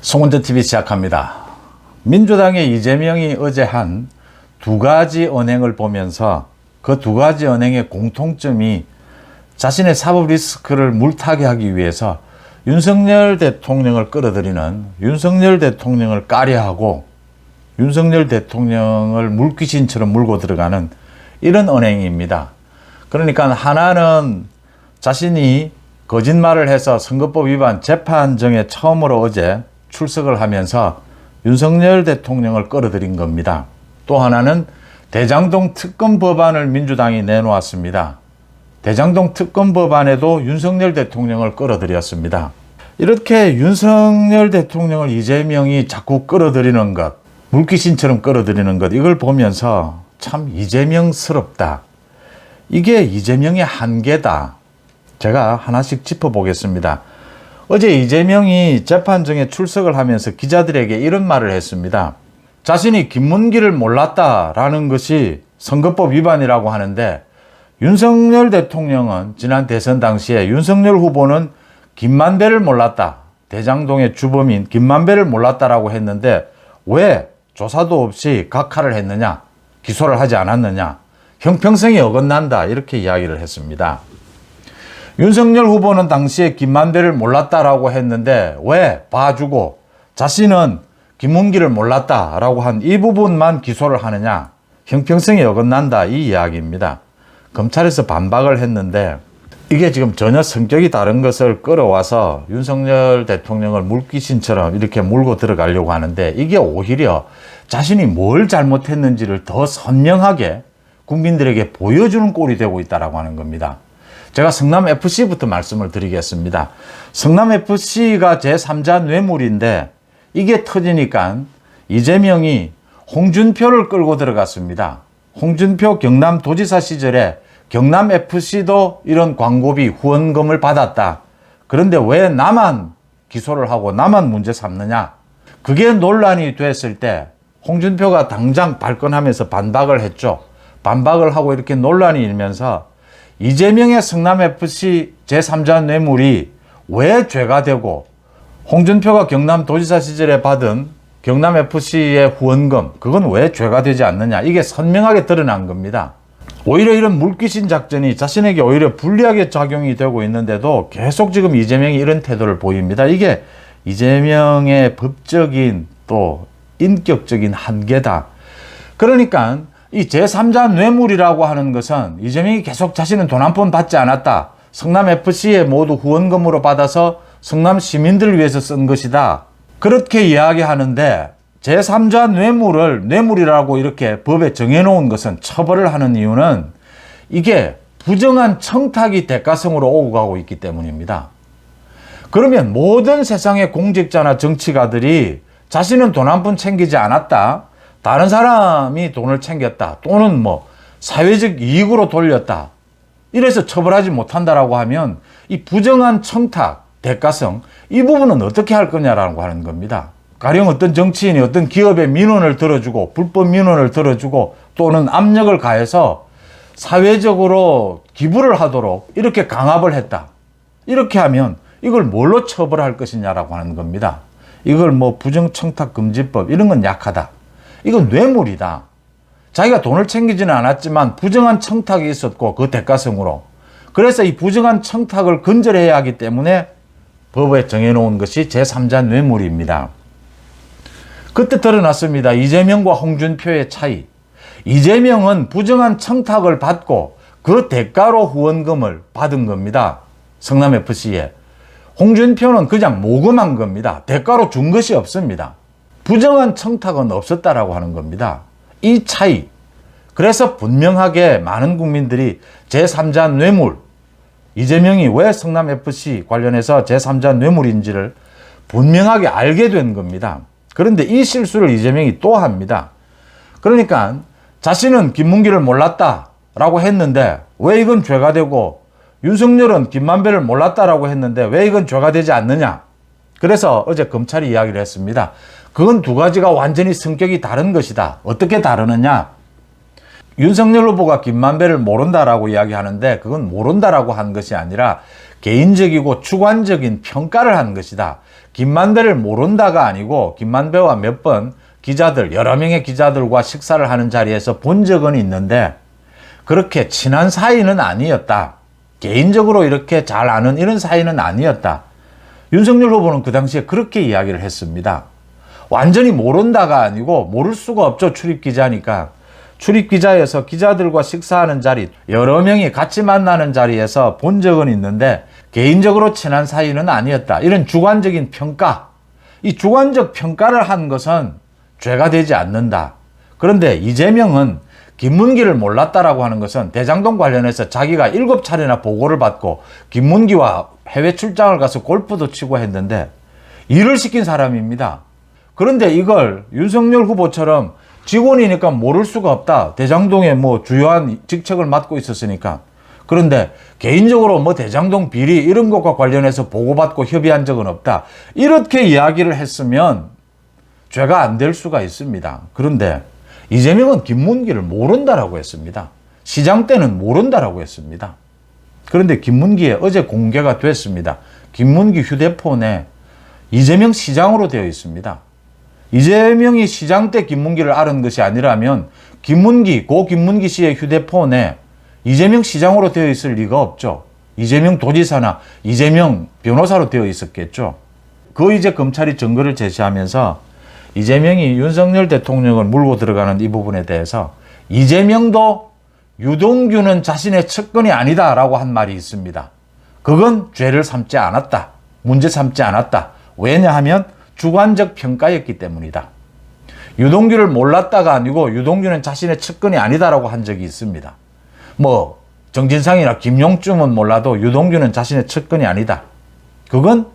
송은재TV 시작합니다. 민주당의 이재명이 어제 한 두 가지 언행을 보면서 그 두 가지 언행의 공통점이 자신의 사법 리스크를 물타기 하기 위해서 윤석열 대통령을 끌어들이는, 윤석열 대통령을 까려하고 윤석열 대통령을 물귀신처럼 물고 들어가는 이런 언행입니다. 그러니까 하나는 자신이 거짓말을 해서 선거법 위반 재판정에 처음으로 어제 출석을 하면서 윤석열 대통령을 끌어들인 겁니다. 또 하나는 대장동 특검 법안을 민주당이 내놓았습니다. 대장동 특검 법안에도 윤석열 대통령을 끌어들였습니다. 이렇게 윤석열 대통령을 이재명이 자꾸 끌어들이는 것, 물귀신처럼 끌어들이는 것, 이걸 보면서 참 이재명스럽다. 이게 이재명의 한계다. 제가 하나씩 짚어보겠습니다. 어제 이재명이 재판정에 출석을 하면서 기자들에게 이런 말을 했습니다. 자신이 김문기를 몰랐다라는 것이 선거법 위반이라고 하는데, 윤석열 대통령은 지난 대선 당시에 윤석열 후보는 김만배를 몰랐다, 대장동의 주범인 김만배를 몰랐다라고 했는데 왜 조사도 없이 각하를 했느냐, 기소를 하지 않았느냐, 형평성이 어긋난다, 이렇게 이야기를 했습니다. 윤석열 후보는 당시에 김만배를 몰랐다라고 했는데 왜 봐주고 자신은 김문기를 몰랐다라고 한 이 부분만 기소를 하느냐, 형평성이 어긋난다, 이 이야기입니다. 검찰에서 반박을 했는데 이게 지금 전혀 성격이 다른 것을 끌어와서 윤석열 대통령을 물귀신처럼 이렇게 물고 들어가려고 하는데, 이게 오히려 자신이 뭘 잘못했는지를 더 선명하게 국민들에게 보여주는 꼴이 되고 있다고 하는 겁니다. 제가 성남FC부터 말씀을 드리겠습니다. 성남FC가 제3자 뇌물인데 이게 터지니까 이재명이 홍준표를 끌고 들어갔습니다. 홍준표 경남도지사 시절에 경남FC도 이런 광고비 후원금을 받았다. 그런데 왜 나만 기소를 하고 나만 문제 삼느냐. 그게 논란이 됐을 때 홍준표가 당장 발끈하면서 반박을 했죠. 반박을 하고 이렇게 논란이 일면서 이재명의 성남FC 제3자 뇌물이 왜 죄가 되고 홍준표가 경남도지사 시절에 받은 경남FC의 후원금, 그건 왜 죄가 되지 않느냐, 이게 선명하게 드러난 겁니다. 오히려 이런 물귀신 작전이 자신에게 오히려 불리하게 작용이 되고 있는데도 계속 지금 이재명이 이런 태도를 보입니다. 이게 이재명의 법적인 또 인격적인 한계다. 그러니까 이 제3자 뇌물이라고 하는 것은 이재명이 계속 자신은 돈 한 푼 받지 않았다, 성남FC에 모두 후원금으로 받아서 성남 시민들을 위해서 쓴 것이다, 그렇게 이야기하는데, 제3자 뇌물을 뇌물이라고 이렇게 법에 정해놓은 것은, 처벌을 하는 이유는 이게 부정한 청탁이 대가성으로 오고 가고 있기 때문입니다. 그러면 모든 세상의 공직자나 정치가들이 자신은 돈 한 푼 챙기지 않았다, 다른 사람이 돈을 챙겼다, 또는 뭐 사회적 이익으로 돌렸다, 이래서 처벌하지 못한다라고 하면 이 부정한 청탁, 대가성, 이 부분은 어떻게 할 거냐라고 하는 겁니다. 가령 어떤 정치인이 어떤 기업의 민원을 들어주고 불법 민원을 들어주고 또는 압력을 가해서 사회적으로 기부를 하도록 이렇게 강압을 했다. 이렇게 하면 이걸 뭘로 처벌할 것이냐라고 하는 겁니다. 이걸 뭐 부정청탁금지법 이런 건 약하다. 이건 뇌물이다. 자기가 돈을 챙기지는 않았지만 부정한 청탁이 있었고 그 대가성으로. 그래서 이 부정한 청탁을 근절해야 하기 때문에 법에 정해놓은 것이 제3자 뇌물입니다. 그때 드러났습니다. 이재명과 홍준표의 차이. 이재명은 부정한 청탁을 받고 그 대가로 후원금을 받은 겁니다. 성남FC에. 홍준표는 그냥 모금한 겁니다. 대가로 준 것이 없습니다. 부정한 청탁은 없었다라고 하는 겁니다. 이 차이. 그래서 분명하게 많은 국민들이 제3자 뇌물, 이재명이 왜 성남FC 관련해서 제3자 뇌물인지를 분명하게 알게 된 겁니다. 그런데 이 실수를 이재명이 또 합니다. 그러니까 자신은 김문기를 몰랐다라고 했는데 왜 이건 죄가 되고, 윤석열은 김만배를 몰랐다라고 했는데 왜 이건 죄가 되지 않느냐. 그래서 어제 검찰이 이야기를 했습니다. 그건 두 가지가 완전히 성격이 다른 것이다. 어떻게 다르느냐. 윤석열 후보가 김만배를 모른다라고 이야기하는데 그건 모른다라고 한 것이 아니라 개인적이고 주관적인 평가를 한 것이다. 김만배를 모른다가 아니고 김만배와 몇 번 기자들, 여러 명의 기자들과 식사를 하는 자리에서 본 적은 있는데 그렇게 친한 사이는 아니었다. 개인적으로 이렇게 잘 아는 이런 사이는 아니었다. 윤석열 후보는 그 당시에 그렇게 이야기를 했습니다. 완전히 모른다가 아니고 모를 수가 없죠. 출입기자니까. 출입기자에서 기자들과 식사하는 자리, 여러 명이 같이 만나는 자리에서 본 적은 있는데 개인적으로 친한 사이는 아니었다. 이런 주관적인 평가. 이 주관적 평가를 한 것은 죄가 되지 않는다. 그런데 이재명은 김문기를 몰랐다라고 하는 것은 대장동 관련해서 자기가 7차례나 보고를 받고 김문기와 해외 출장을 가서 골프도 치고 했는데 일을 시킨 사람입니다. 그런데 이걸 윤석열 후보처럼 직원이니까 모를 수가 없다. 대장동에 뭐 주요한 직책을 맡고 있었으니까. 그런데 개인적으로 뭐 대장동 비리 이런 것과 관련해서 보고받고 협의한 적은 없다. 이렇게 이야기를 했으면 죄가 안 될 수가 있습니다. 그런데 이재명은 김문기를 모른다라고 했습니다. 시장 때는 모른다라고 했습니다. 그런데 김문기에 어제 공개가 됐습니다. 김문기 휴대폰에 이재명 시장으로 되어 있습니다. 이재명이 시장 때 김문기를 알은 것이 아니라면 고 김문기 씨의 휴대폰에 이재명 시장으로 되어 있을 리가 없죠. 이재명 도지사나 이재명 변호사로 되어 있었겠죠. 그 이제 검찰이 증거를 제시하면서 이재명이 윤석열 대통령을 물고 들어가는 이 부분에 대해서 이재명도 유동규는 자신의 측근이 아니다라고 한 말이 있습니다. 그건 죄를 삼지 않았다. 문제 삼지 않았다. 왜냐하면 주관적 평가였기 때문이다. 유동규를 몰랐다가 아니고 유동규는 자신의 측근이 아니다라고 한 적이 있습니다. 뭐 정진상이나 김용쯤은 몰라도 유동규는 자신의 측근이 아니다. 그건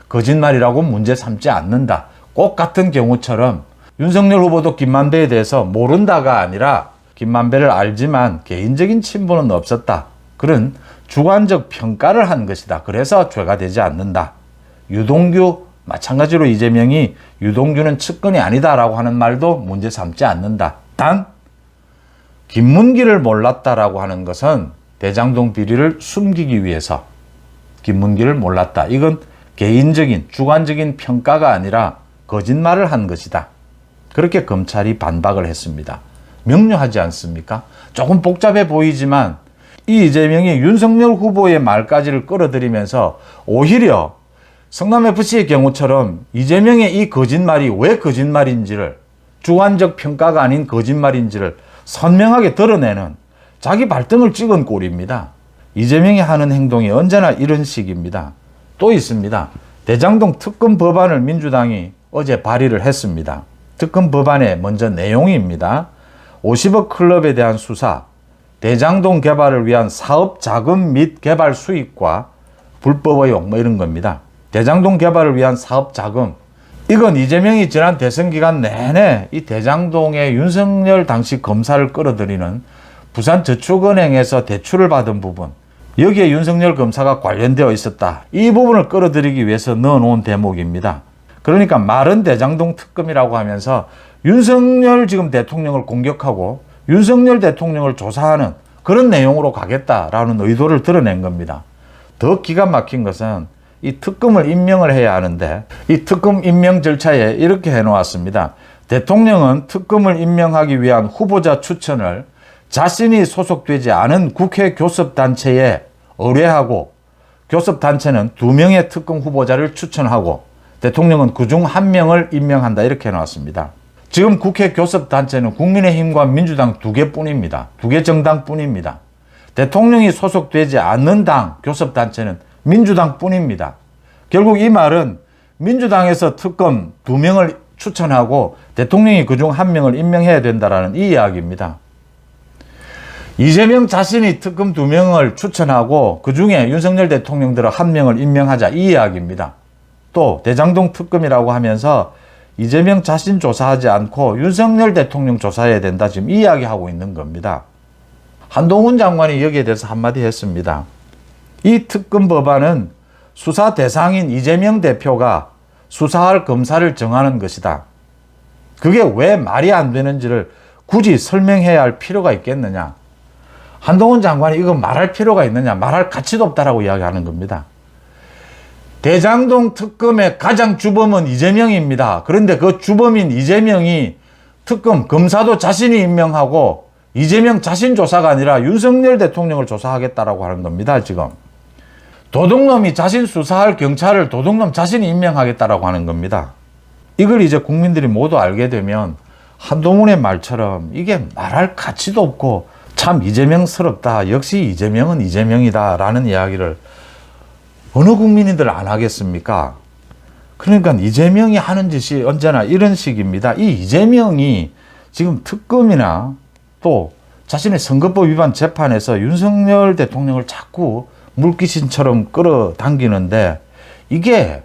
거짓말이라고 문제 삼지 않는다. 꼭 같은 경우처럼 윤석열 후보도 김만배에 대해서 모른다가 아니라 김만배를 알지만 개인적인 친분은 없었다. 그런 주관적 평가를 한 것이다. 그래서 죄가 되지 않는다. 유동규 마찬가지로 이재명이 유동규는 측근이 아니다라고 하는 말도 문제 삼지 않는다. 단 김문기를 몰랐다라고 하는 것은 대장동 비리를 숨기기 위해서 김문기를 몰랐다. 이건 개인적인 주관적인 평가가 아니라 거짓말을 한 것이다. 그렇게 검찰이 반박을 했습니다. 명료하지 않습니까? 조금 복잡해 보이지만 이 이재명이 윤석열 후보의 말까지를 끌어들이면서 오히려 성남FC의 경우처럼 이재명의 이 거짓말이 왜 거짓말인지를 주관적 평가가 아닌 거짓말인지를 선명하게 드러내는 자기 발등을 찍은 꼴입니다. 이재명이 하는 행동이 언제나 이런 식입니다. 또 있습니다. 대장동 특검 법안을 민주당이 어제 발의를 했습니다. 특검 법안의 먼저 내용입니다. 50억 클럽에 대한 수사, 대장동 개발을 위한 사업 자금 및 개발 수익과 불법 의혹 뭐 이런 겁니다. 대장동 개발을 위한 사업 자금, 이건 이재명이 지난 대선 기간 내내 이 대장동의 윤석열 당시 검사를 끌어들이는 부산저축은행에서 대출을 받은 부분, 여기에 윤석열 검사가 관련되어 있었다. 이 부분을 끌어들이기 위해서 넣어놓은 대목입니다. 그러니까 말은 대장동 특검이라고 하면서 윤석열 지금 대통령을 공격하고 윤석열 대통령을 조사하는 그런 내용으로 가겠다라는 의도를 드러낸 겁니다. 더 기가 막힌 것은 이 특검을 임명을 해야 하는데 이 특검 임명 절차에 이렇게 해놓았습니다. 대통령은 특검을 임명하기 위한 후보자 추천을 자신이 소속되지 않은 국회 교섭단체에 의뢰하고 교섭단체는 2명의 특검 후보자를 추천하고 대통령은 그중 1명을 임명한다. 이렇게 해놨습니다. 지금 국회 교섭단체는 국민의힘과 민주당 2개뿐입니다. 2개 정당뿐입니다. 대통령이 소속되지 않는 당 교섭단체는 민주당뿐입니다. 결국 이 말은 민주당에서 특검 2명을 추천하고 대통령이 그중 1명을 임명해야 된다는 이 이야기입니다. 이재명 자신이 특검 2명을 추천하고 그중에 윤석열 대통령들은 1명을 임명하자 이 이야기입니다. 또 대장동 특검이라고 하면서 이재명 자신 조사하지 않고 윤석열 대통령 조사해야 된다. 지금 이 이야기하고 있는 겁니다. 한동훈 장관이 여기에 대해서 한마디 했습니다. 이 특검 법안은 수사 대상인 이재명 대표가 수사할 검사를 정하는 것이다. 그게 왜 말이 안 되는지를 굳이 설명해야 할 필요가 있겠느냐. 한동훈 장관이 이거 말할 필요가 있느냐. 말할 가치도 없다라고 이야기하는 겁니다. 대장동 특검의 가장 주범은 이재명입니다. 그런데 그 주범인 이재명이 특검 검사도 자신이 임명하고 이재명 자신 조사가 아니라 윤석열 대통령을 조사하겠다라고 하는 겁니다. 지금 도둑놈이 자신 수사할 경찰을 도둑놈 자신이 임명하겠다라고 하는 겁니다. 이걸 이제 국민들이 모두 알게 되면 한동훈의 말처럼 이게 말할 가치도 없고 참 이재명스럽다. 역시 이재명은 이재명이다. 라는 이야기를 어느 국민인들 안 하겠습니까? 그러니까 이재명이 하는 짓이 언제나 이런 식입니다. 이 이재명이 지금 특검이나 또 자신의 선거법 위반 재판에서 윤석열 대통령을 자꾸 물귀신처럼 끌어당기는데 이게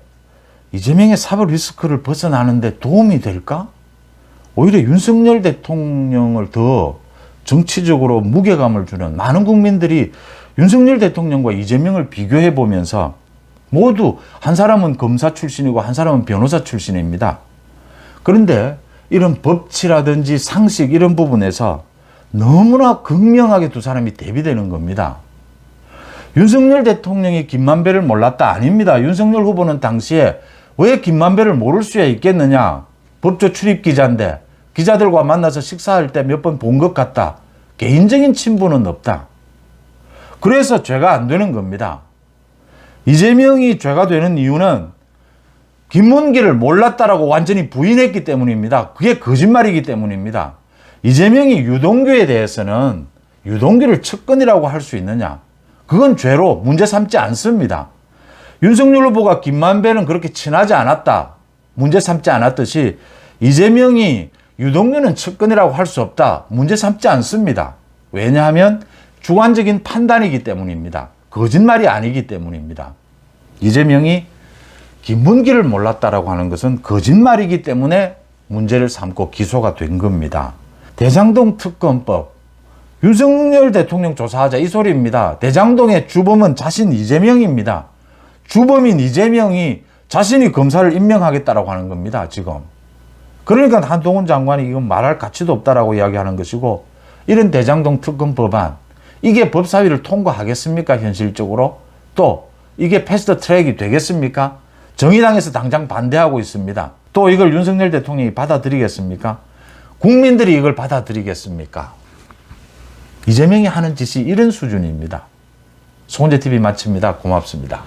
이재명의 사법 리스크를 벗어나는데 도움이 될까? 오히려 윤석열 대통령을 더 정치적으로 무게감을 주는 많은 국민들이 윤석열 대통령과 이재명을 비교해 보면서 모두 한 사람은 검사 출신이고 한 사람은 변호사 출신입니다. 그런데 이런 법치라든지 상식 이런 부분에서 너무나 극명하게 두 사람이 대비되는 겁니다. 윤석열 대통령이 김만배를 몰랐다 아닙니다. 윤석열 후보는 당시에 왜 김만배를 모를 수야 있겠느냐. 법조 출입 기자인데 기자들과 만나서 식사할 때 몇 번 본 것 같다. 개인적인 친분은 없다. 그래서 죄가 안 되는 겁니다. 이재명이 죄가 되는 이유는 김문기를 몰랐다라고 완전히 부인했기 때문입니다. 그게 거짓말이기 때문입니다. 이재명이 유동규에 대해서는 유동규를 측근이라고 할 수 있느냐? 그건 죄로 문제 삼지 않습니다. 윤석열 후보가 김만배는 그렇게 친하지 않았다. 문제 삼지 않았듯이 이재명이 유동규는 측근이라고 할 수 없다. 문제 삼지 않습니다. 왜냐하면 주관적인 판단이기 때문입니다. 거짓말이 아니기 때문입니다. 이재명이 김문기를 몰랐다라고 하는 것은 거짓말이기 때문에 문제를 삼고 기소가 된 겁니다. 대장동 특검법, 윤석열 대통령 조사하자 이 소리입니다. 대장동의 주범은 자신 이재명입니다. 주범인 이재명이 자신이 검사를 임명하겠다라고 하는 겁니다. 지금. 그러니까 한동훈 장관이 이건 말할 가치도 없다라고 이야기하는 것이고 이런 대장동 특검 법안 이게 법사위를 통과하겠습니까? 현실적으로? 또 이게 패스트 트랙이 되겠습니까? 정의당에서 당장 반대하고 있습니다. 또 이걸 윤석열 대통령이 받아들이겠습니까? 국민들이 이걸 받아들이겠습니까? 이재명이 하는 짓이 이런 수준입니다. 송은재TV 마칩니다. 고맙습니다.